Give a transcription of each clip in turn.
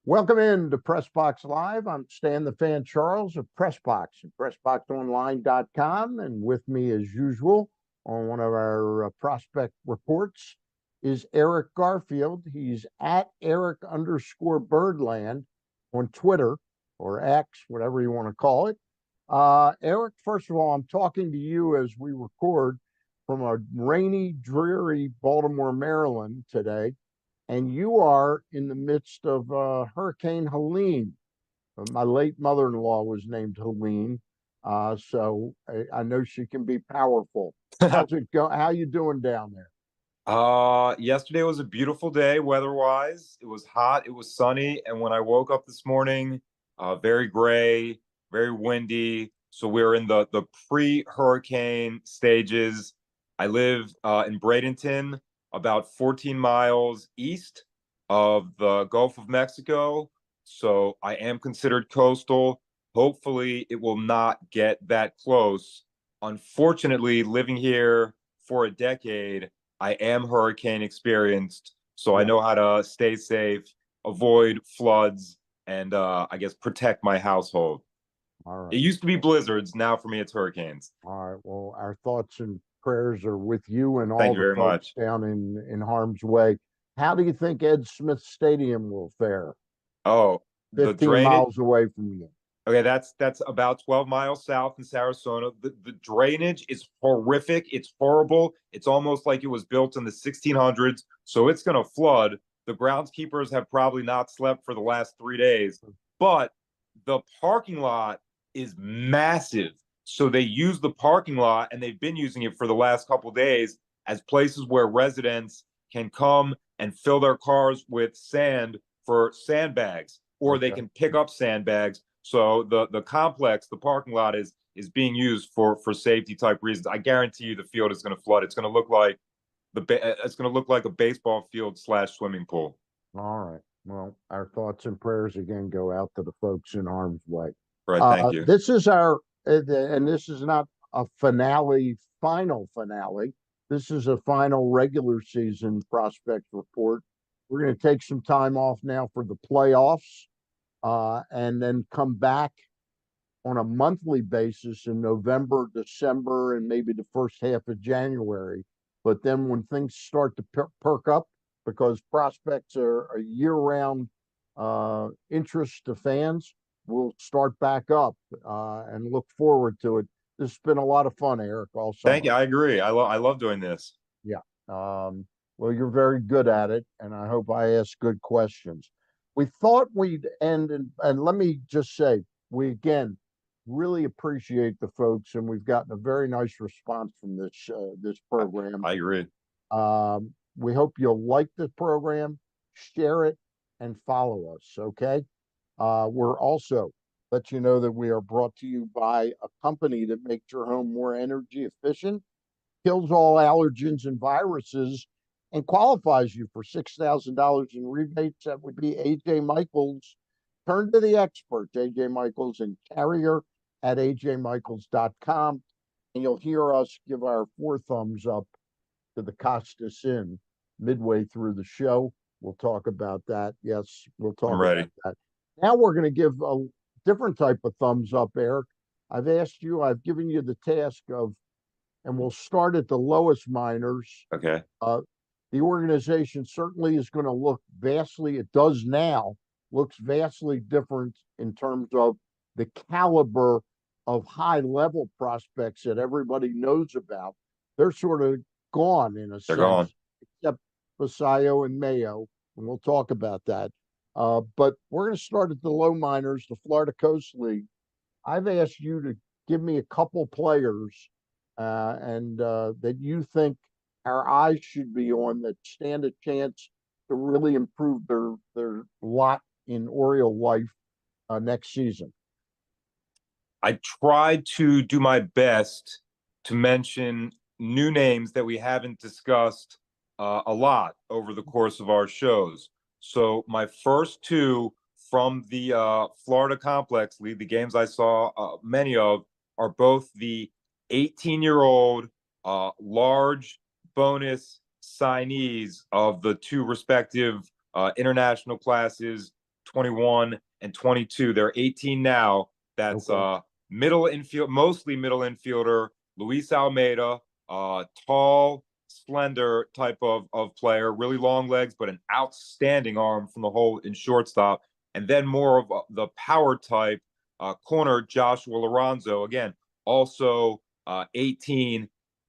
Welcome in to PressBox Live. I'm Stan the Fan Charles of PressBox and PressBoxOnline.com. And with me, as usual, on one of our prospect reports is Eric Garfield. He's at Eric_Birdland on Twitter or X, whatever you want to call it. Eric, first of all, I'm talking to you as we record from a rainy, dreary Baltimore, Maryland today, and you are in the midst of Hurricane Helene. My late mother-in-law was named Helene, so I know she can be powerful. How's it go? How you doing down there? Yesterday was a beautiful day weather-wise. It was hot, it was sunny, and when I woke up this morning, very gray, very windy. So we're in the pre-hurricane stages. I live in Bradenton, about 14 miles east of the Gulf of Mexico. So I am considered coastal. Hopefully, it will not get that close. Unfortunately, living here for a decade, I am hurricane experienced, so I Yeah. know how to stay safe, avoid floods, and I guess protect my household. All It right. used to be blizzards. Now for me, it's hurricanes. All right. Well, our thoughts and prayers are with you and Thank all you the very folks much. down in harm's way. How do you think Ed Smith Stadium will fare? Oh, the 15 drainage. miles away from you. Okay, that's about 12 miles south in Sarasota. The drainage is horrific. It's horrible. It's almost like it was built in the 1600s. So it's going to flood. The groundskeepers have probably not slept for the last 3 days, but the parking lot is massive. So they use the parking lot and they've been using it for the last couple of days as places where residents can come and fill their cars with sand for sandbags, or they Okay. can pick up sandbags. So the complex, the parking lot is being used for safety type reasons. I guarantee you the field is going to flood. It's going to look like it's going to look like a baseball field slash swimming pool. All right. Well, our thoughts and prayers again go out to the folks in harm's way. Right. Thank you. This is and this is not a finale, final finale. This is a final regular season prospect report. We're going to take some time off now for the playoffs, and then come back on a monthly basis in November, December, and maybe the first half of January. But then when things start to perk up, because prospects are a year-round interest to fans, we'll start back up and look forward to it. This has been a lot of fun, Eric, all Thank summer. you. I agree. I love doing this. Yeah. Well, you're very good at it, and I hope I ask good questions. We thought we'd end, and let me just say, we again really appreciate the folks, and we've gotten a very nice response from this I, program. I agree. We hope you'll like the program, share it, and follow us. Okay. We're also let you know that we are brought to you by a company that makes your home more energy efficient, kills all allergens and viruses, and qualifies you for $6,000 in rebates. That would be AJ Michaels. Turn to the experts, AJ Michaels and Carrier at ajmichaels.com. And you'll hear us give our four thumbs up to the Costas Inn midway through the show. We'll talk about that. Yes, we'll I'm talk about ready. that. Now we're going to give a different type of thumbs up, Eric. I've given you the task of, and we'll start at the lowest minors. Okay. Uh, the organization certainly is going to look vastly, it does now, looks vastly different in terms of the caliber of high level prospects that everybody knows about. They're sort of gone in a They're gone. sense, except Basayo and Mayo, and we'll talk about that. But we're going to start at the low minors, the Florida Coast League. I've asked you to give me a couple players and that you think our eyes should be on that stand a chance to really improve their lot in Oriole life next season. I tried to do my best to mention new names that we haven't discussed a lot over the course of our shows. So my first two from the Florida Complex League, the games I saw many of, are both the 18-year-old large bonus signees of the two respective international classes 21, and 22. They're 18 now. That's Okay. middle infield, mostly middle infielder, Luis Almeida, tall, slender type of player, really long legs, but an outstanding arm from the hole in shortstop. And then more of the power type corner, Joshua Lorenzo, again, also 18.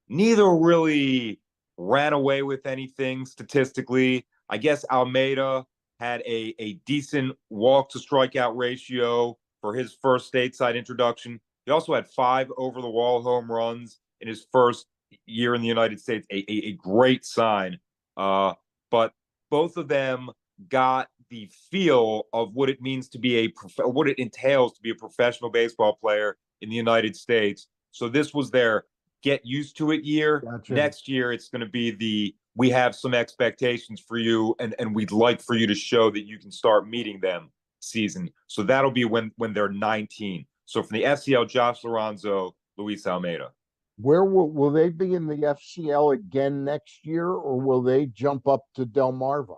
Neither really ran away with anything statistically. I guess Almeida had a decent walk to strikeout ratio for his first stateside introduction. He also had 5 over the wall home runs in his first year in the United States, a great sign. But both of them got the feel of what it means to be what it entails to be a professional baseball player in the United States. So this was their get used to it year. Gotcha. Next year, it's going to be we have some expectations for you, and we'd like for you to show that you can start meeting them season. So that'll be when they're 19. So from the FCL, Josh Lorenzo, Luis Almeida. Where will they be in the FCL again next year, or will they jump up to Delmarva?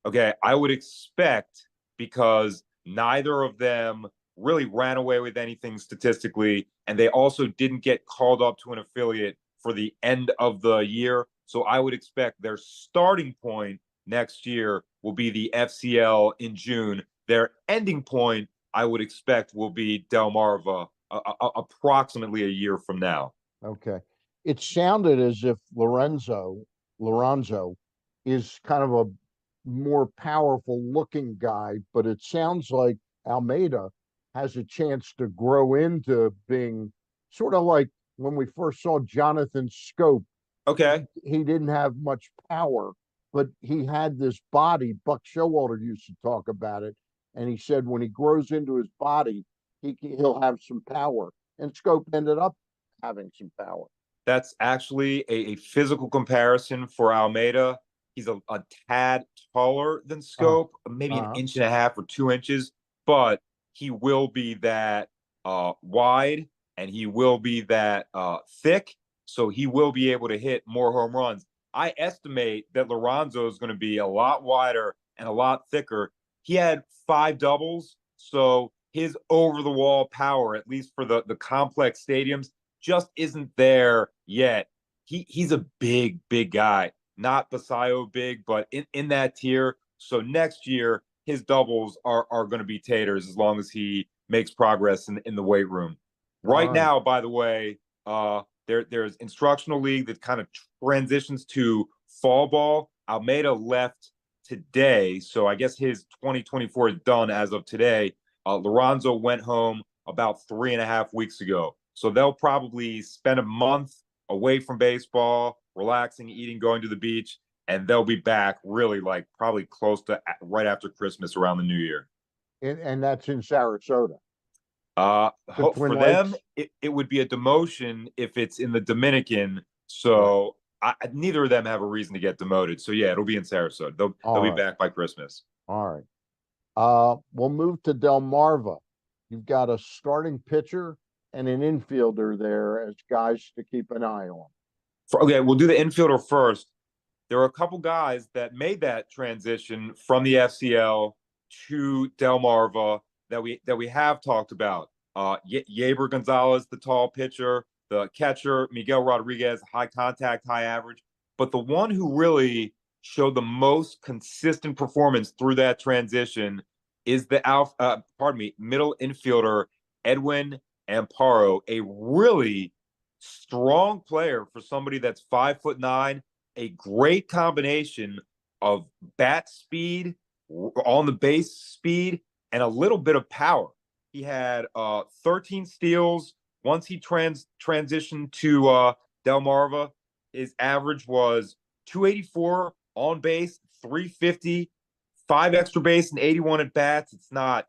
Okay, I would expect, because neither of them really ran away with anything statistically, and they also didn't get called up to an affiliate for the end of the year. So I would expect their starting point next year will be the FCL in June. Their ending point, I would expect, will be Delmarva approximately a year from now. Okay. It sounded as if Lorenzo is kind of a more powerful looking guy, but it sounds like Almeida has a chance to grow into being sort of like when we first saw Jonathan Scope. Okay. He didn't have much power, but he had this body. Buck Showalter used to talk about it, and he said when he grows into his body, he'll have some power. And Scope ended up having some power. That's actually a physical comparison for Almeida. He's a tad taller than Uh, Scope, maybe an uh, inch and a half or 2 inches, but he will be that wide, and he will be that thick. So he will be able to hit more home runs. I estimate that Lorenzo is going to be a lot wider and a lot thicker. He had 5 doubles, so his over the wall power, at least for the complex stadiums, just isn't there yet. He's a big guy, not Basayo big, but in that tier. So next year his doubles are going to be taters as long as he makes progress in the weight room. all Right right. now, by the way, there's instructional league that kind of transitions to fall ball. Almeida left today, so I guess his 2024 is done as of today. Lorenzo went home about 3.5 weeks ago. So they'll probably spend a month away from baseball, relaxing, eating, going to the beach, and they'll be back really like probably close to right after Christmas around the new year. And that's in Sarasota, the Twin For them, Lakes. it would be a demotion if it's in the Dominican. Right. So neither of them have a reason to get demoted. So yeah, it'll be in Sarasota. They'll All be right. back by Christmas. All right. We'll move to Delmarva. You've got a starting pitcher and an infielder there as guys to keep an eye on. Okay, we'll do the infielder first. There are a couple guys that made that transition from the FCL to Delmarva that we have talked about. Yeber Gonzalez, the tall pitcher, the catcher, Miguel Rodriguez, high contact, high average. But the one who really showed the most consistent performance through that transition is middle infielder Edwin Amparo, a really strong player for somebody that's 5'9", a great combination of bat speed, on the base speed, and a little bit of power. He had 13 steals. Once he transitioned to Delmarva, his average was 284 on base, 350, 5 extra base, and 81 at bats. It's not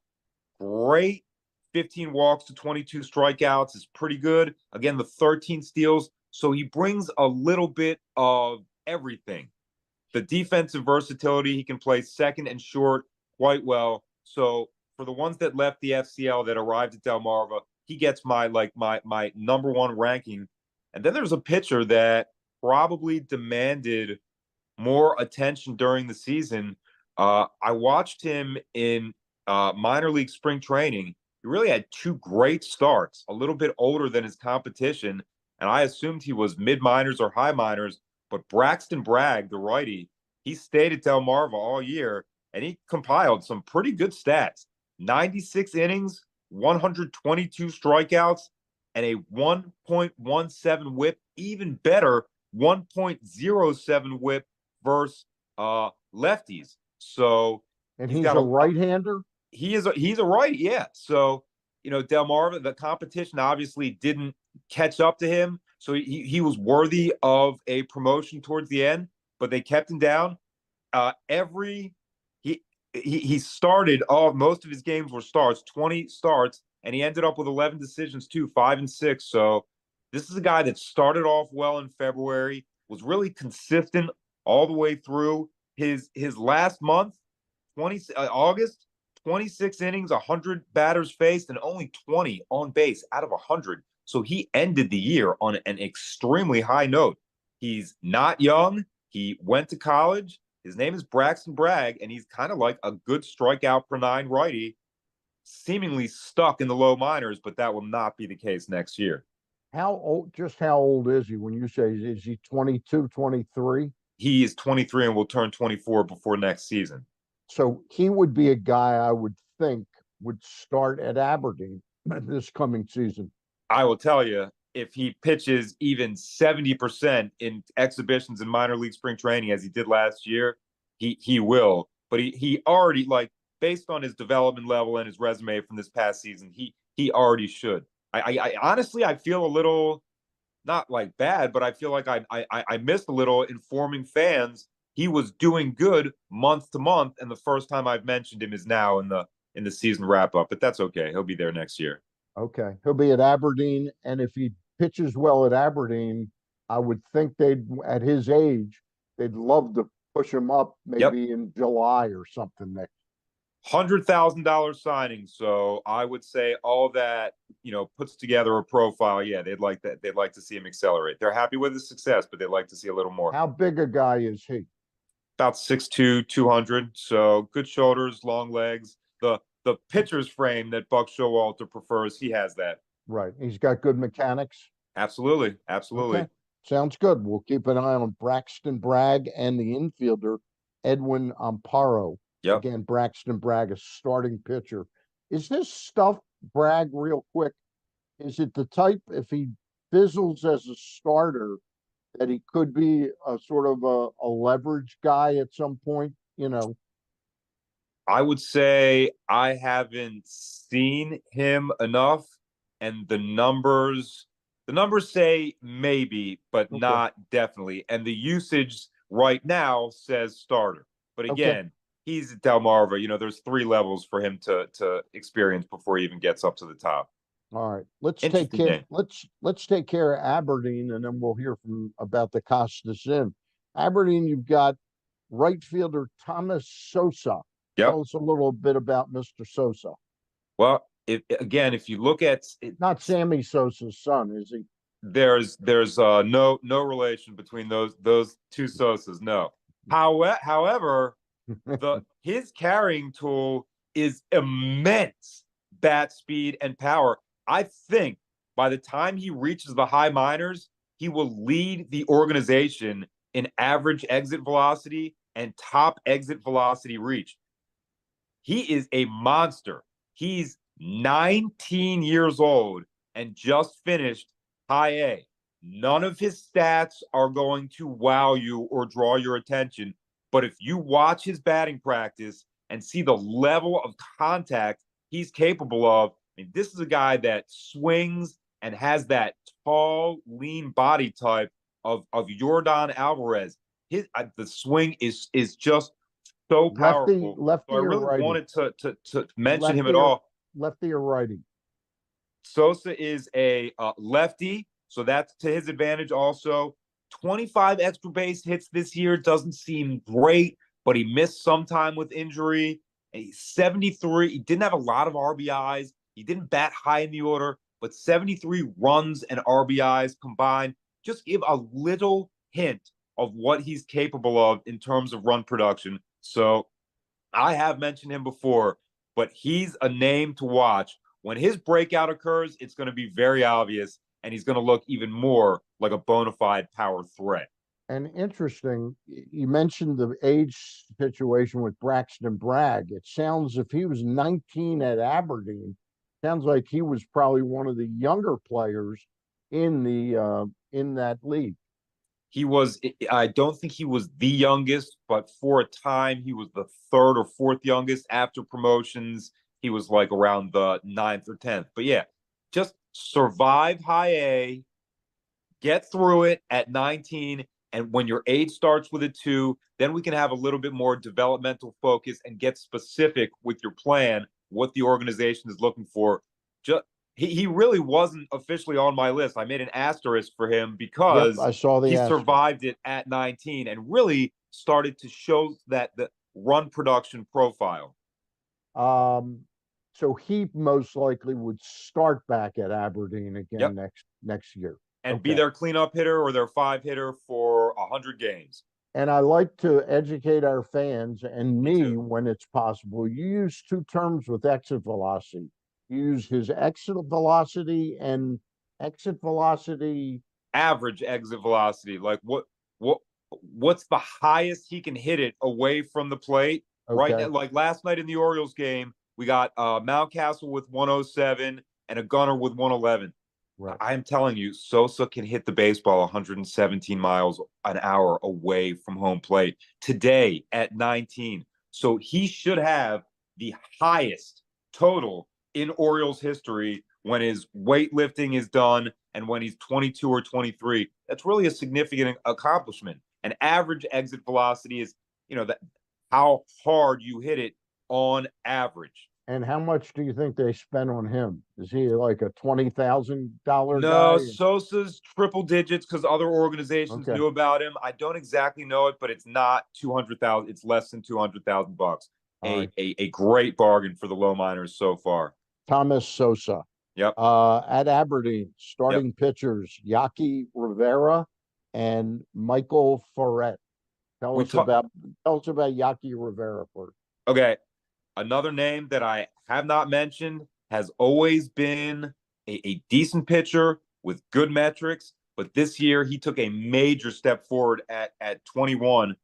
great. 15 walks to 22 strikeouts is pretty good. Again, the 13 steals. So he brings a little bit of everything. The defensive versatility, he can play second and short quite well. So for the ones that left the FCL that arrived at Delmarva, he gets my number one ranking. And then there's a pitcher that probably demanded more attention during the season. I watched him in minor league spring training, he really had two great starts, a little bit older than his competition. And I assumed he was mid minors or high minors. But Braxton Bragg, the righty, he stayed at Delmarva all year and he compiled some pretty good stats: 96 innings, 122 strikeouts, and a 1.17 whip, even better, 1.07 whip versus lefties. So And he's he's got a a right-hander. he's a right, yeah. So Delmarva, the competition obviously didn't catch up to him, so he was worthy of a promotion towards the end, but they kept him down. Every he started all most of his games were starts, 20 starts, and he ended up with 11 decisions too, 5 and 6. So this is a guy that started off well in February, was really consistent all the way through his last month, 20 August, 26 innings, 100 batters faced, and only 20 on base out of 100. So he ended the year on an extremely high note. He's not young. He went to college. His name is Braxton Bragg, and he's kind of like a good strikeout per nine righty, seemingly stuck in the low minors, but that will not be the case next year. How old is he when you say, is he 22, 23? He is 23 and will turn 24 before next season. So he would be a guy I would think would start at Aberdeen this coming season. I will tell you, if he pitches even 70% in exhibitions in minor league spring training as he did last year, he will. But he already, like, based on his development level and his resume from this past season, he already should. I honestly I feel a little, not like bad, but I feel like I missed a little informing fans. He was doing good month to month, and the first time I've mentioned him is now in the season wrap up. But that's okay. He'll be there next year. Okay. He'll be at Aberdeen. And if he pitches well at Aberdeen, I would think at his age, they'd love to push him up Yep. maybe in July or something next. $100,000 signing. So I would say all that, puts together a profile. Yeah, they'd like that. They'd like to see him accelerate. They're happy with his success, but they'd like to see a little more. How big a guy is he? About 6'2", 200. So good shoulders, long legs. The pitcher's frame that Buck Showalter prefers, he has that. Right. He's got good mechanics. Absolutely. Okay. Absolutely. Sounds good. We'll keep an eye on Braxton Bragg and the infielder, Edwin Amparo. Yep. Again, Braxton Bragg, a starting pitcher. Is this stuff, Bragg, real quick? Is it the type, if he fizzles as a starter, that he could be a sort of a leverage guy at some point? I would say I haven't seen him enough, and the numbers say maybe, but Okay. not definitely. And the usage right now says starter. But Okay. again, he's at Delmarva. There's three levels for him to experience before he even gets up to the top. All right. Let's take Interesting care. name. Let's take care of Aberdeen, and then we'll hear from about the Costas Inn. Aberdeen, you've got right fielder Thomas Sosa. Yep. Tell us a little bit about Mr. Sosa. Well, if you look at it, Not Sammy Sosa's son, is he? there's no relation between those two Sosas. No. However, his carrying tool is immense bat speed and power. I think by the time he reaches the high minors, he will lead the organization in average exit velocity and top exit velocity reach. He is a monster. He's 19 years old and just finished high A. None of his stats are going to wow you or draw your attention. But if you watch his batting practice and see the level of contact he's capable of, I mean, this is a guy that swings and has that tall, lean body type of Jordan Alvarez. The swing is just so powerful. So I Lefty or really righty? wanted to mention him at Lefty or all. lefty or righty? Sosa is a lefty, so that's to his advantage also. 25 extra base hits this year doesn't seem great, but he missed some time with injury. And he's 73. He didn't have a lot of RBIs. He didn't bat high in the order, but 73 runs and RBIs combined just give a little hint of what he's capable of in terms of run production. So I have mentioned him before. but he's a name to watch. When his breakout occurs, it's going to be very obvious, and he's going to look even more like a bona fide power threat. And interesting, you mentioned the age situation with Braxton Bragg. It sounds if he was 19 at Aberdeen, sounds like he was probably one of the younger players in that league. He was, I don't think he was the youngest, but for a time he was the third or fourth youngest. After promotions, he was like around the ninth or 10th. But yeah, just survive high A, get through it at 19. And when your age starts with a two, then we can have a little bit more developmental focus and get specific with your plan, what the organization is looking for. Just he really wasn't officially on my list. I made an asterisk for him Yep, because I saw the he asterisk. survived it at 19 and really started to show that the run production profile. Um, so he most likely would start back at Aberdeen again Yep. next year. And be Okay. their cleanup hitter or their five hitter for 100 games. And I like to educate our fans and Me me too. when it's possible. You use two terms with exit velocity. You use his exit velocity and exit velocity. Average exit velocity. Like what's the highest he can hit it away from the plate right now? Okay. Like last night in the Orioles game, we got Mountcastle with 107 and a Gunner with 111. Right. I'm telling you, Sosa can hit the baseball 117 miles an hour away from home plate today at 19. So he should have the highest total in Orioles history when his weightlifting is done and when he's 22 or 23. That's really a significant accomplishment. An average exit velocity is, that how hard you hit it on average. And how much do you think they spent on him? Is he like a $20,000 No, guy? Sosa's triple digits because other organizations Okay. knew about him. I don't exactly know it, but it's not 200,000. It's less than 200,000 bucks. All right. A great bargain for the low miners so far. Thomas Sosa. Yep. At Aberdeen, Yep. starting pitchers, Yaki Rivera and Michael Foret. Tell We us talk. about tell us about Yaki Rivera first. Okay. Another name that I have not mentioned has always been a decent pitcher with good metrics, but this year he took a major step forward at 21.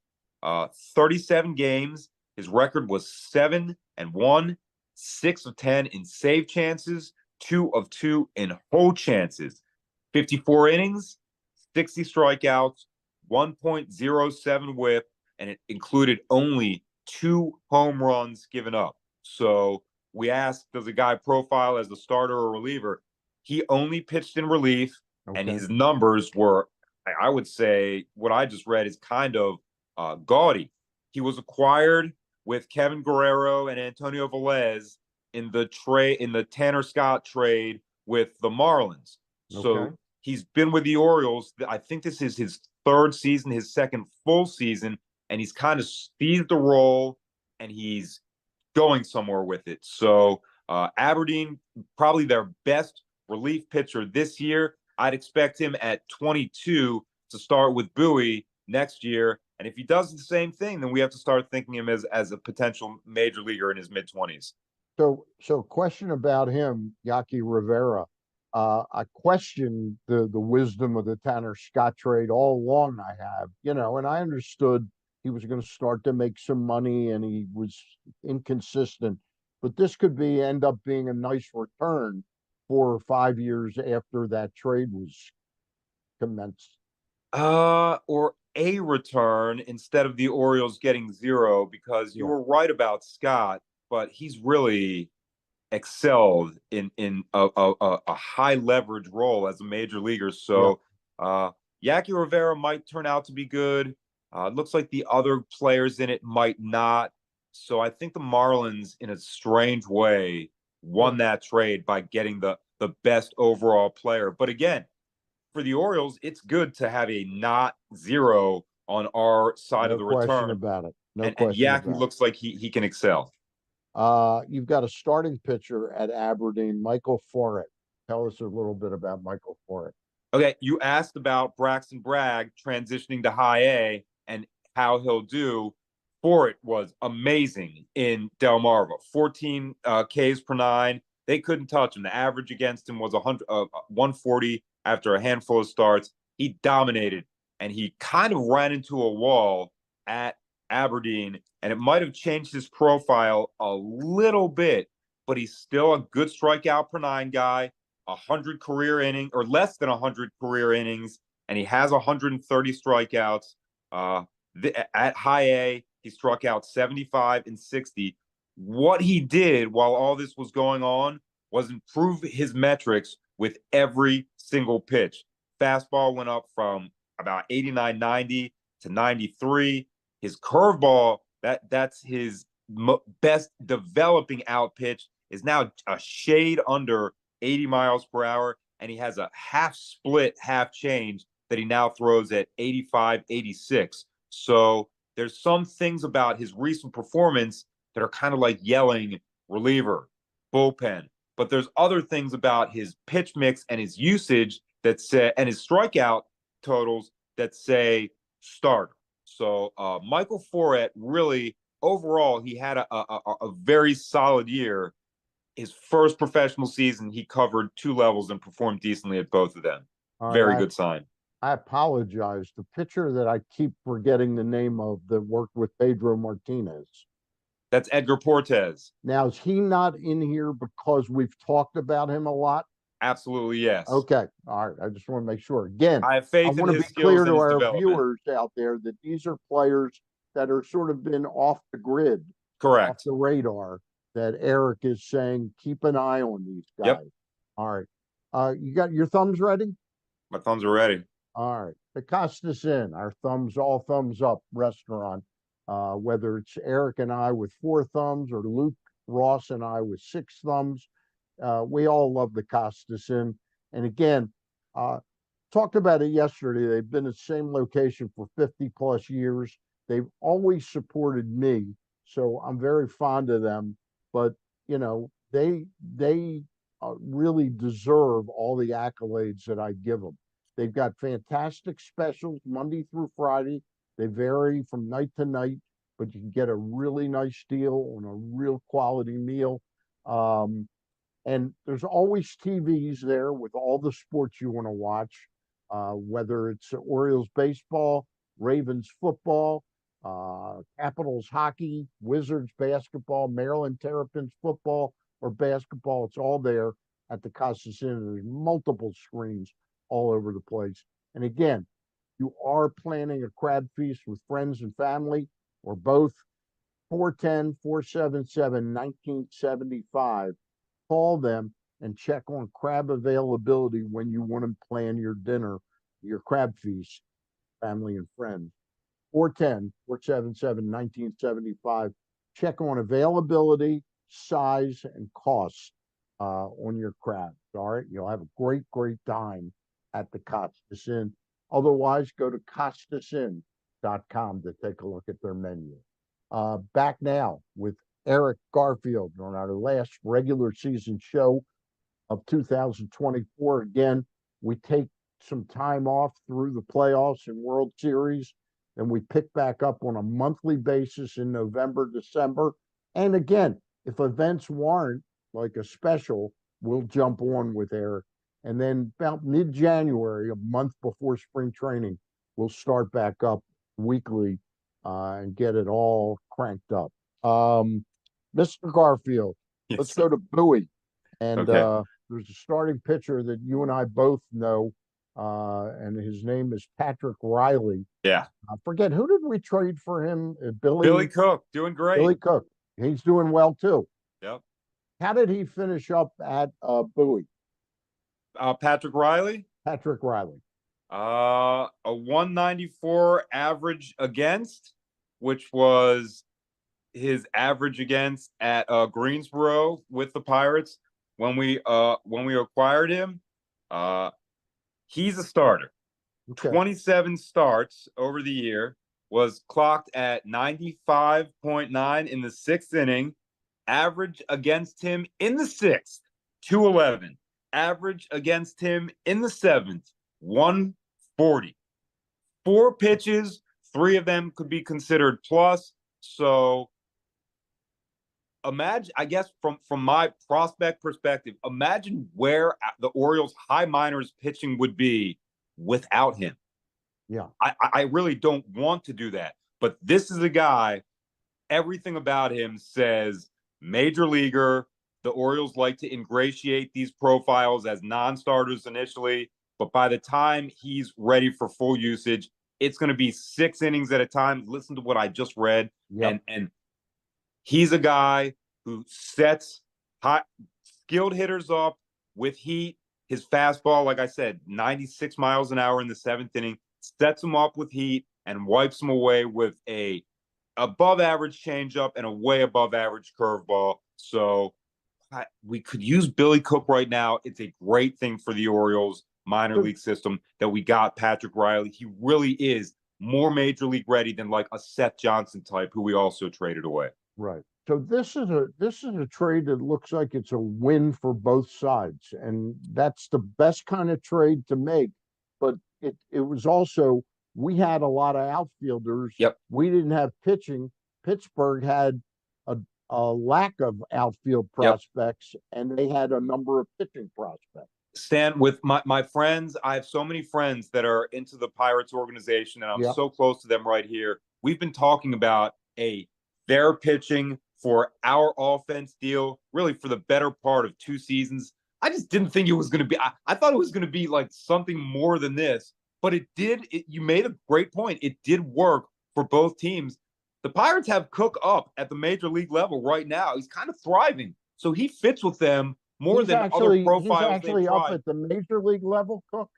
37 games. His record was 7-1, 6 of 10 in save chances, 2 of 2 in whole chances, 54 innings, 60 strikeouts, 1.07 whip, and it included only 2 home runs given up. So we asked, does a guy profile as a starter or reliever? He only pitched in relief, and Okay. his numbers were, I would say, what I just read is kind of gaudy. He was acquired with Kevin Guerrero and Antonio Velez in the Tanner Scott trade with the Marlins. Okay. So he's been with the Orioles. I think this is his third season, his second full season, and he's kind of seized the role and he's going somewhere with it. So Aberdeen, probably their best relief pitcher this year. I'd expect him at 22 to start with Bowie next year. And if he does the same thing, then we have to start thinking him as a potential major leaguer in his mid-20s. So question about him, Yaki Rivera. I question the wisdom of the Tanner Scott trade all along. I have, and I understood he was going to start to make some money and he was inconsistent, but this could be end up being a nice return 4 or 5 years after that trade was commenced. Or a return instead of the Orioles getting zero, because you Yeah. were right about Scott, but he's really excelled in a high leverage role as a major leaguer. Yep. So Yaki Rivera might turn out to be good. It looks like the other players in it might not. So I think the Marlins, in a strange way, won that trade by getting the best overall player. But again, for the Orioles, it's good to have a not zero on our side of No the question return. about it. No And question Yaki about it. looks like he can excel. You've got a starting pitcher at Aberdeen, Michael Foret. Tell us a little bit about Michael Foret. Okay, you asked about Braxton Bragg transitioning to high A and how he'll do. Fort was amazing in Delmarva. 14 Ks per nine. They couldn't touch him. The average against him was 140 after a handful of starts. He dominated, and he kind of ran into a wall at Aberdeen, and it might have changed his profile a little bit, but he's still a good strikeout per nine guy, 100 career innings, or less than 100 career innings, and he has 130 strikeouts. At high A, he struck out 75 and 60. What he did while all this was going on was improve his metrics with every single pitch. Fastball went up from about 89, 90 to 93. His curveball, that's his best developing out pitch, is now a shade under 80 miles per hour. And he has a half split, half change that he now throws at 85, 86. So there's some things about his recent performance that are kind of like yelling reliever, bullpen. But there's other things about his pitch mix and his usage that say, and his strikeout totals that say starter. So Michael Foret really, overall, he had a very solid year. His first professional season, he covered two levels and performed decently at both of them. All Very right, good sign. I apologize. The pitcher that I keep forgetting the name of that worked with Pedro Martinez. That's Edgar Portes. Now, is he not in here because we've talked about him a lot? Absolutely, yes. Okay. All right. I just want to make sure. Again, I have I faith in want to his be clear skills to and his our development. viewers out there that these are players that are sort of been off the grid, off Correct. the radar, that Eric is saying, keep an eye on these guys. Yep. All right. You got your thumbs ready? My thumbs are ready. All right. The Costas Inn, our all thumbs up restaurant, whether it's Eric and I with 4 thumbs or Luke Ross and I with 6 thumbs. We all love the Costas Inn. And again, talked about it yesterday. They've been at the same location for 50 plus years. They've always supported me, so I'm very fond of them. But you know, they really deserve all the accolades that I give them. They've got fantastic specials Monday through Friday. They vary from night to night, but you can get a really nice deal on a real quality meal. And there's always TVs there with all the sports you want to watch, whether it's Orioles baseball, Ravens football, Capitals hockey, Wizards basketball, Maryland Terrapins football or basketball. It's all there at the Casa Center. There's multiple screens all over the place. And again, you are planning a crab feast with friends and family or both, 410-477-1975. Call them and check on crab availability when you want to plan your dinner, your crab feast, family and friends. 410-477-1975. Check on availability, size, and costs on your crabs. All right. You'll have a great, great time at the Costas Inn. Otherwise, go to costasin.com to take a look at their menu. Back now with Eric Garfield on our last regular season show of 2024. Again, we take some time off through the playoffs and World Series, and we pick back up on a monthly basis in November, December. And again, if events warrant, like a special, we'll jump on with Eric. And then about mid-January, a month before spring training, we'll start back up weekly and get it all cranked up. Mr. Garfield, Yes. let's go to Bowie. And Okay. there's a starting pitcher that you and I both know, and his name is Patrick Riley. Yeah. I forget, who did we trade for him? Billy Cook doing great. Billy Cook. He's doing well too. Yep. How did he finish up at Bowie? Patrick Riley. Patrick Riley. A 194 average against, which was his average against at Greensboro with the Pirates when we acquired him. He's a starter. Okay. 27 starts over the year, was clocked at 95.9 in the 6th inning. Average against him in the 6th, 211. Average against him in the 7th, 140. 4 pitches, 3 of them could be considered plus. So imagine, I guess, from my prospect perspective, imagine where the Orioles high minors pitching would be without him. Yeah. I really don't want to do that, but this is a guy. Everything about him says major leaguer. The Orioles like to ingratiate these profiles as non-starters initially, but by the time he's ready for full usage, it's going to be 6 innings at a time. Listen to what I just read, Yep. and he's a guy who sets high, skilled hitters up with heat. His fastball, like I said, 96 miles an hour in the 7th inning, sets him up with heat and wipes him away with a above average changeup and a way above average curveball. So we could use Billy Cook right now. It's a great thing for the Orioles minor So, league system that we got Patrick Riley. He really is more major league ready than like a Seth Johnson type who we also traded away. right. So this is a trade that looks like it's a win for both sides, and that's the best kind of trade to make. But it was also, we had a lot of outfielders. Yep. We didn't have pitching. Pittsburgh had a a lack of outfield Yep. prospects, and they had a number of pitching prospects. Stan, with my friends, I have so many friends that are into the Pirates organization, and I'm Yep. so close to them right here. We've been talking about their pitching for our offense deal, really for the better part of 2 seasons. I just didn't think it was going to be. I thought it was going to be like something more than this, but it did. You made a great point. It did work for both teams. The Pirates have Cook up at the major league level right now. He's kind of thriving, so he fits with them more He's than other actually he's profiles they've actually up tried. at the major league level, Cook.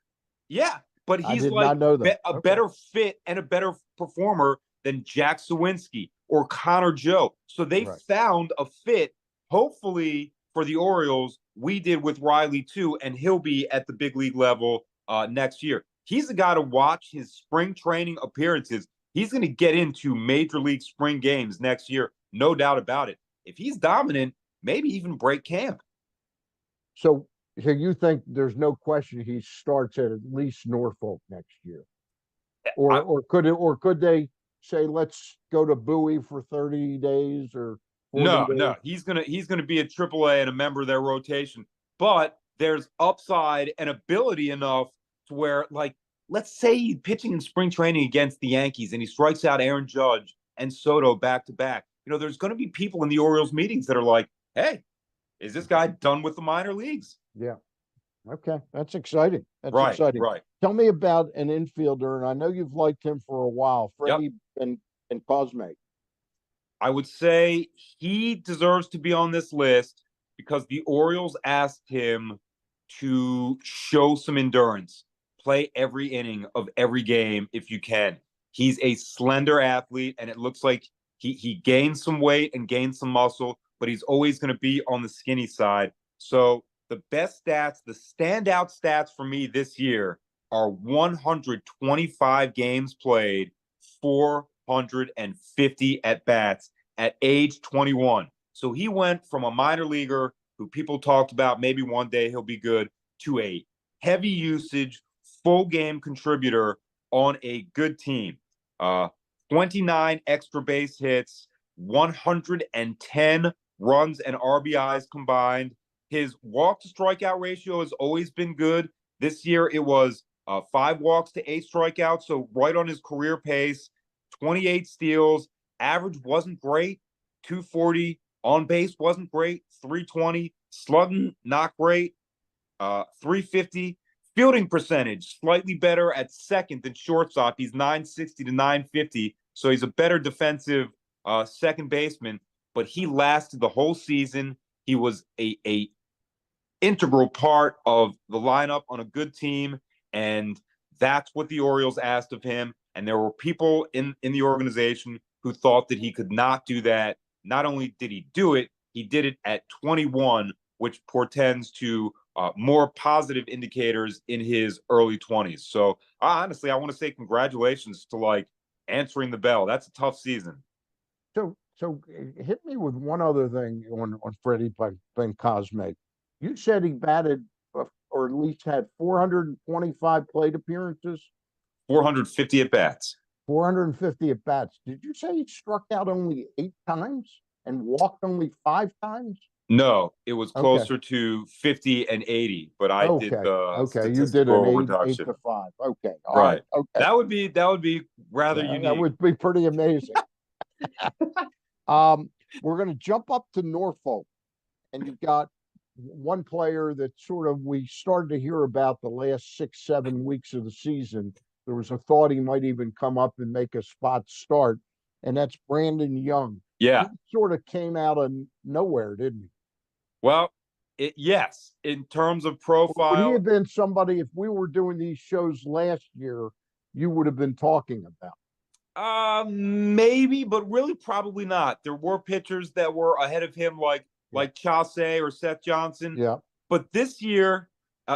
Yeah, but I he's did not like know that. a Okay. better fit and a better performer than Jack Sawinski or Connor Joe. So they Right. found a fit, hopefully, for the Orioles. We did with Riley too, and he'll be at the big league level next year. He's a guy to watch his spring training appearances. He's going to get into major league spring games next year, no doubt about it. If he's dominant, maybe even break camp. So you think there's no question he starts at least Norfolk next year, I, or could they say let's go to Bowie for 30 days or 40 no, days? he's gonna be a AAA and a member of their rotation. But there's upside and ability enough to where, like, let's say he's pitching in spring training against the Yankees and he strikes out Aaron Judge and Soto back to back. There's going to be people in the Orioles meetings that are like, "Hey, is this guy done with the minor leagues?" Yeah. Okay, that's exciting. That's Right, exciting. right. Tell me about an infielder, and I know you've liked him for a while, Yep. Freddie and Cosme. I would say he deserves to be on this list because the Orioles asked him to show some endurance, play every inning of every game if you can. He's a slender athlete, and it looks like he gained some weight and gained some muscle, but he's always going to be on the skinny side. So the best stats, the standout stats for me this year are 125 games played, 450 at bats at age 21. So he went from a minor leaguer who people talked about maybe one day he'll be good to a heavy usage, full game contributor on a good team. 29 extra base hits, 110 runs and RBIs combined. His walk to strikeout ratio has always been good. This year it was 5 walks to 8 strikeouts, so right on his career pace. 28 steals. Average wasn't great. 240 on base wasn't great. 320 slugging not great. 350 fielding percentage slightly better at second than shortstop. He's 960 to 950, so he's a better defensive second baseman. But he lasted the whole season. He was a integral part of the lineup on a good team, and that's what the Orioles asked of him. And there were people in the organization who thought that he could not do that. Not only did he do it, he did it at 21, which portends to more positive indicators in his early 20s. So honestly, I want to say congratulations to like answering the bell. That's a tough season. So hit me with one other thing on Freddie Cosme. You said he batted or at least had 425 plate appearances. 450 at bats. 450 at bats. Did you say he struck out only 8 times and walked only 5 times? No, it was Okay. closer to 50 and 80, but I did Okay. the Okay. You did an statistical eight reduction. to five. Okay. All right. Right. Okay. That would be rather Yeah, that unique. would be pretty amazing. We're going to jump up to Norfolk, and you've got one player that sort of we started to hear about the last 6, 7 weeks of the season. There was a thought he might even come up and make a spot start, and that's Brandon Young. He Yeah. sort of came out of nowhere, didn't he? Well, yes, in terms of Would he profile, have been somebody if we were doing these shows last year, you would have been talking about? maybe, but really probably not. There were pitchers that were ahead of him, Yeah. like Chauncey or Seth Johnson. Yeah. But this year,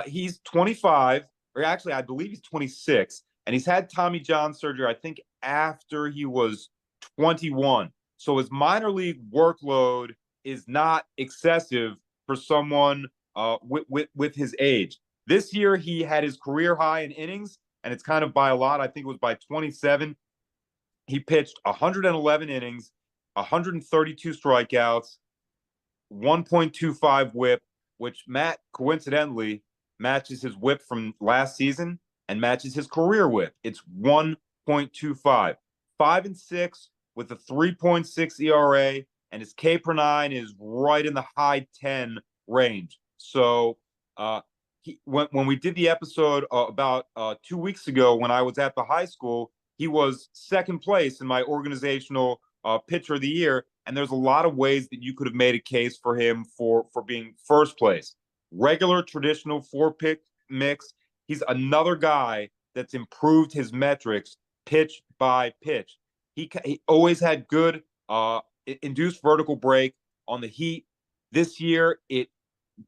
he's 25, or actually, I believe he's 26, and he's had Tommy John surgery, I think, after he was 21. So his minor league workload is not excessive for someone with his age. This year, he had his career high in innings, and it's kind of by a lot. I think it was by 27. He pitched 111 innings, 132 strikeouts, 1.25 whip, which Matt coincidentally matches his whip from last season and matches his career whip. It's 1.25. 5-6 with a 3.6 ERA, and his K per nine is right in the high 10 range. So when we did the episode about 2 weeks ago when I was at the high school, he was second place in my organizational pitcher of the year. And there's a lot of ways that you could have made a case for him for being first place. Regular traditional 4 pick mix. He's another guy that's improved his metrics pitch by pitch. He always had good induced vertical break on the heat. This year, it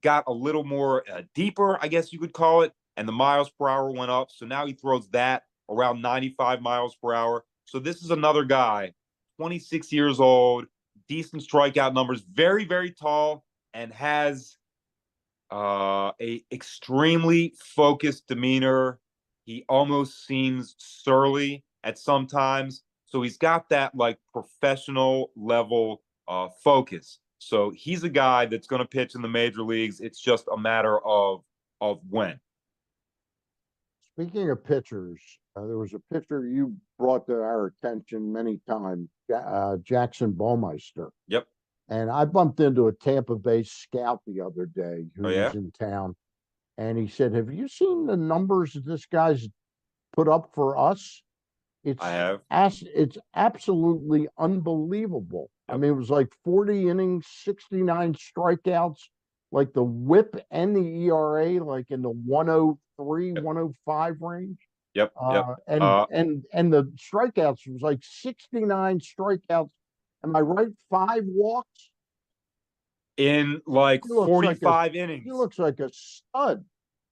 got a little more deeper, I guess you could call it, and the miles per hour went up. So now he throws that around 95 miles per hour. So this is another guy, 26 years old, decent strikeout numbers, very, very tall, and has a extremely focused demeanor. He almost seems surly at some times. So he's got that like professional level focus. So he's a guy that's going to pitch in the major leagues. It's just a matter of when. Speaking of pitchers, there was a pitcher you brought to our attention many times, Jackson Baumeister. Yep. And I bumped into a Tampa Bay scout the other day Oh who was yeah. in town, and he said, "Have you seen the numbers that this guy's put up for us? I It's have. it's absolutely unbelievable. I Yep. mean, it was like 40 innings, 69 strikeouts, like the whip and the ERA, like in the 103, Yep. 105 range. Yep. Yep. And the strikeouts was like 69 strikeouts. Am I right? 5 walks. In like He looks like a 45 he innings. looks like a stud.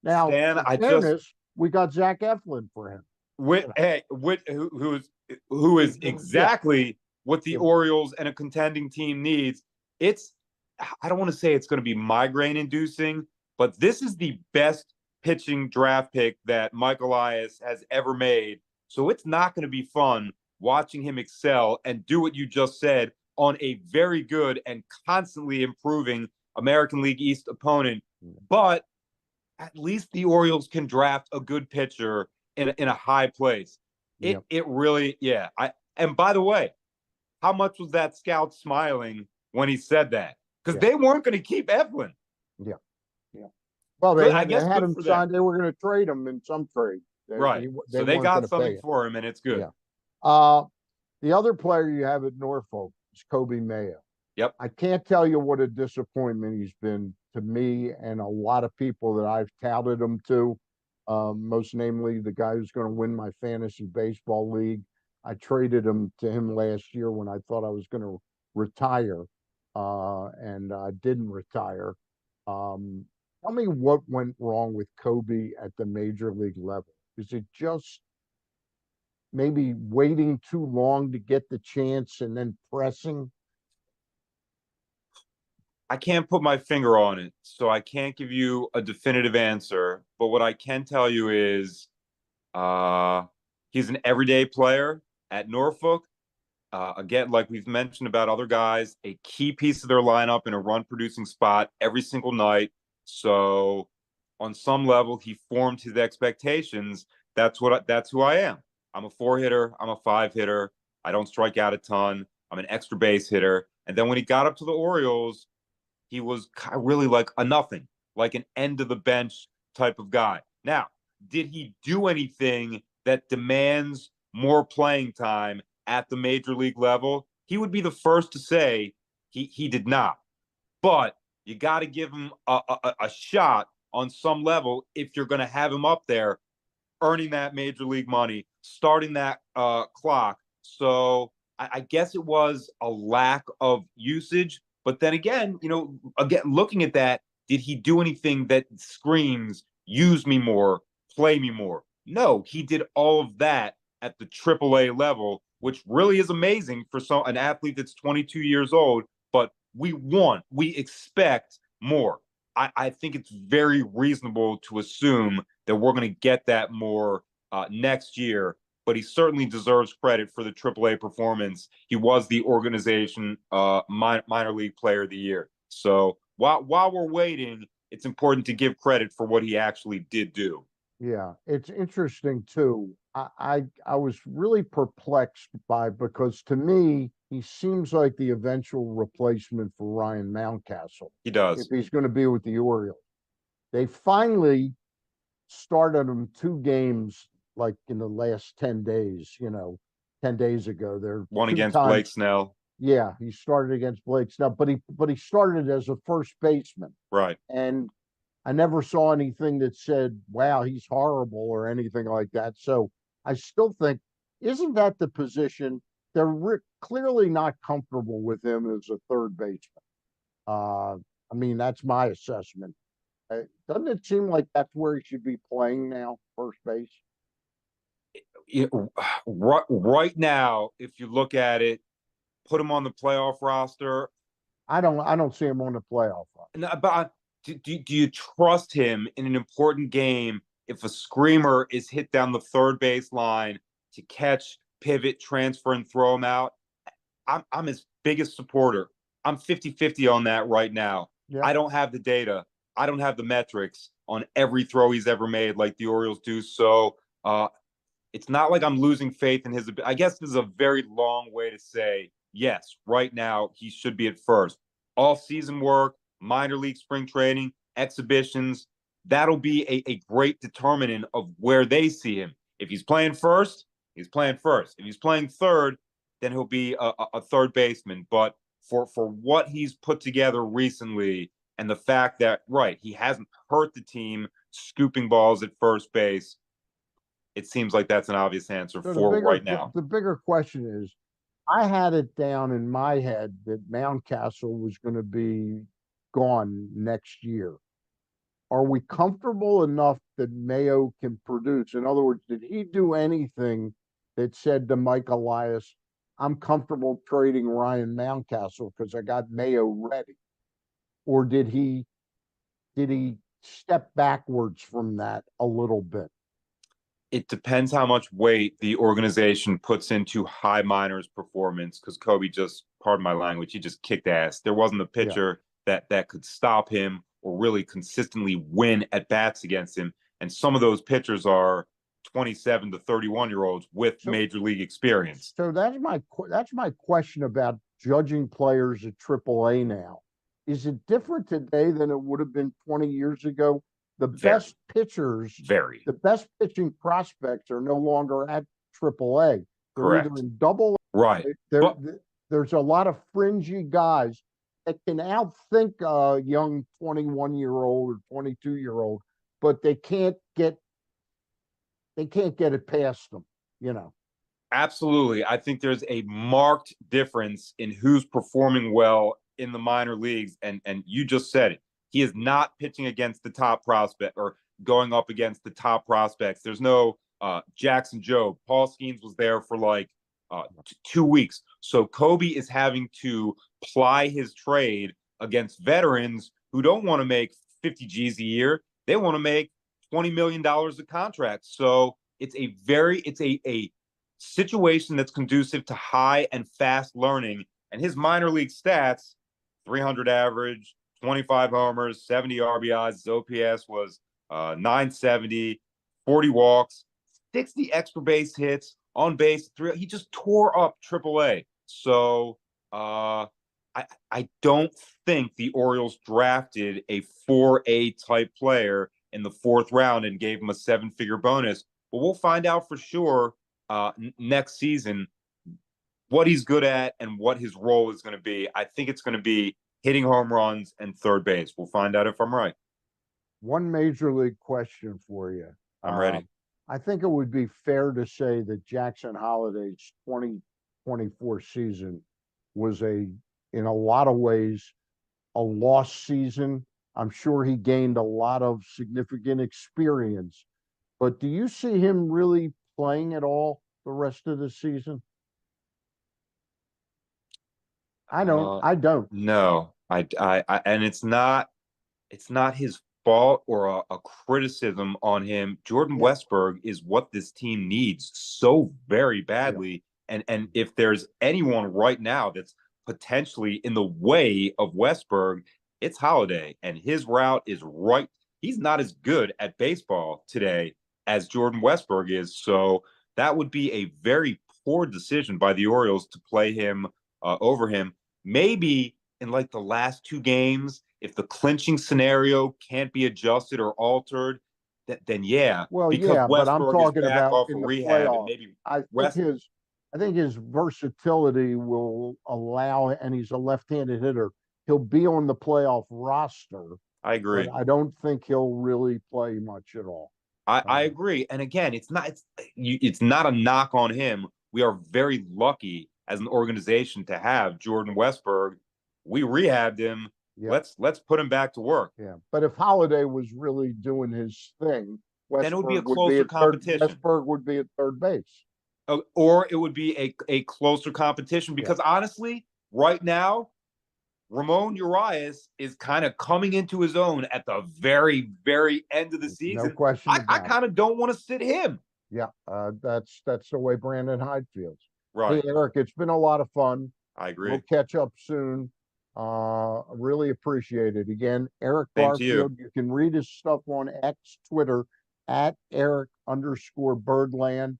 Now, Stan, in I just fairness, we got Zach Eflin for him. Whit, You know, hey, who is yeah, exactly what the yeah, Orioles and a contending team needs. It's I don't want to say it's going to be migraine inducing, but this is the best pitching draft pick that Mike Elias has ever made. So it's not going to be fun watching him excel and do what you just said on a very good and constantly improving American League East opponent. But at least the Orioles can draft a good pitcher in a high place. yeah, It really, yeah. And by the way, how much was that scout smiling when he said that? Because yeah, they weren't going to keep Eflin. yeah, yeah. Well, Good, I they guess had good him for them. signed. They were going to trade him in some trade. Right. They So they weren't going got to pay something him. for him, and it's good. Yeah. Uh, the other player you have at Norfolk is Kobe Mayo. Yep. I can't tell you what a disappointment he's been to me and a lot of people that I've touted him to. Most namely, the guy who's going to win my fantasy baseball league. I traded him to him last year when I thought I was going to retire, and I didn't retire. Um, Tell me what went wrong with Kobe at the major league level. Is it just maybe waiting too long to get the chance and then pressing? I can't put my finger on it, so I can't give you a definitive answer. But what I can tell you is he's an everyday player. at Norfolk. Again, like we've mentioned about other guys, a key piece of their lineup in a run producing spot every single night. So on some level, he formed his expectations. That's who I am. I'm a four hitter. I'm a five hitter. I don't strike out a ton. I'm an extra base hitter. And then when he got up to the Orioles, he was really like a nothing, like an end of the bench type of guy. Now, did he do anything that demands more playing time at the major league level? He would be the first to say he did not. But you got to give him a shot on some level if you're going to have him up there earning that major league money, starting that clock. So I guess it was a lack of usage. But then again, again, looking at that, did he do anything that screams, use me more, play me more? No, he did all of that at the AAA level, which really is amazing for an athlete that's 22 years old. But we expect more. I think it's very reasonable to assume that we're going to get that more next year. But he certainly deserves credit for the AAA performance. He was the organization minor league player of the year. So while we're waiting, it's important to give credit for what he actually did do. Yeah, it's interesting too. I was really perplexed by because to me he seems like the eventual replacement for Ryan Mountcastle He if does. he's going to be with the Orioles. They finally started him 2 games like in the last 10 days, 10 days ago. They're One two against times. Blake Snell. Yeah, he started against Blake Snell, but he started as a first baseman. Right. And I never saw anything that said, wow, he's horrible or anything like that. So I still think, isn't that the position? They're clearly not comfortable with him as a third baseman. I mean, that's my assessment. Doesn't it seem like that's where he should be playing now, first base? Right now, if you look at it, put him on the playoff roster. I don't see him on the playoff But do you trust him in an important game if a screamer is hit down the third base line to catch, pivot, transfer, and throw him out? I'm his biggest supporter. I'm 50-50 on that right now. Yeah. I don't have the data. I don't have the metrics on every throw he's ever made like the Orioles do. So it's not like I'm losing faith in his. I guess this is a very long way to say yes. Right now, he should be at first. All season work, minor league spring training, exhibitions. That'll be a great determinant of where they see him. If he's playing first, he's playing first. If he's playing third, then he'll be a third baseman. But for what he's put together recently, and the fact that he hasn't hurt the team scooping balls at first base, it seems like that's an obvious answer So for right now. the bigger question is, I had it down in my head that Mountcastle was going to be gone next year. Are we comfortable enough that Mayo can produce? In other words, did he do anything that said to Mike Elias, I'm comfortable trading Ryan Mountcastle because I got Mayo ready? Or did he step backwards from that a little bit? It depends how much weight the organization puts into high minors performance, because Kobe just, pardon my language, he just kicked ass. There wasn't a Yeah. pitcher that could stop him or really consistently win at bats against him. And some of those pitchers are 27 to 31-year-olds with So major league experience. So that's my question about judging players at AAA now. Is it different today than it would have been 20 years ago? The Very, best pitchers, very the best pitching prospects are no longer at AAA. They're either correct. in double Right. A. There, But there's a lot of fringy guys that can outthink a young 21-year-old or 22-year-old, but they can't get it past them. absolutely. I think there's a marked difference in who's performing well in the minor leagues. And you just said it. He is not pitching against the top prospect or going up against the top prospects. There's no Jackson Jobe. Paul Skeens was there for like 2 weeks. So Kobe is having to ply his trade against veterans who don't want to make 50 G's a year. They want to make $20 million a contract. So it's a situation that's conducive to high and fast learning. And his minor league stats, 300 average, 25 homers, 70 RBIs. His OPS was 970, 40 walks, 60 extra base hits, on base. He just tore up AAA. So I don't think the Orioles drafted a 4A type player in the fourth round and gave him a 7-figure bonus. But we'll find out for sure next season what he's good at and what his role is going to be. I think it's going to be hitting home runs and third base. We'll find out if I'm right. One major league question for you. I'm ready. I think it would be fair to say that Jackson Holliday's 2024 season was in a lot of ways, a lost season. I'm sure he gained a lot of significant experience, but do you see him really playing at all the rest of the season? I don't. I don't. No, and it's not his fault or a criticism on him. Jordan Yeah. Westburg is what this team needs so very badly. Yeah. And if there's anyone right now that's potentially in the way of Westburg, it's Holliday. And his route is right. He's not as good at baseball today as Jordan Westburg is. So that would be a very poor decision by the Orioles to play him over him. Maybe in like the last two games, if the clinching scenario can't be adjusted or altered, then yeah. Well, Because yeah, but I'm Westburg is talking back about off in of the rehab and playoffs. maybe I think rest. his versatility will allow, and he's a left-handed hitter. He'll be on the playoff roster, I but agree. I don't think he'll really play much at all. I agree. And again, it's not a knock on him. We are very lucky as an organization to have Jordan Westburg. We rehabbed him. Yeah, Let's put him back to work. yeah. But if Holliday was really doing his thing, Then it would be a Westburg would be closer at third. competition. Westburg would be at third base. Or it would be a closer competition Yeah, because honestly, right now, Ramon Urias is kind of coming into his own at the very, very end of the no season. question I about it. kind of don't want to sit him. Yeah, that's the way Brandon Hyde feels. Hey, Right. Eric, it's been a lot of fun. I We'll agree. catch up soon. Really appreciate it. Again, Eric Same to you. Garfield. You can read his stuff on X, Twitter at Eric_Birdland.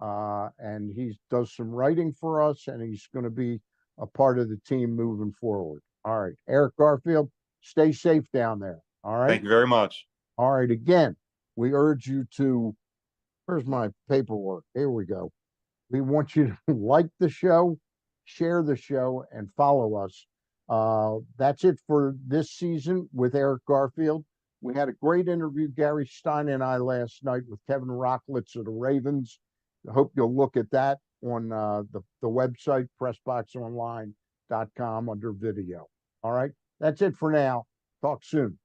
And he does some writing for us, and he's going to be a part of the team moving forward. All right, Eric Garfield, stay safe down there. All right. Thank you very much. All right. Again, we urge you to, where's my paperwork? Here we go. We want you to like the show, share the show, and follow us. That's it for this season with Eric Garfield. We had a great interview, Gary Stein and I, last night with Kevin Rocklitz of the Ravens. I hope you'll look at that on the website, pressboxonline.com, under video. All right, that's it for now. Talk soon.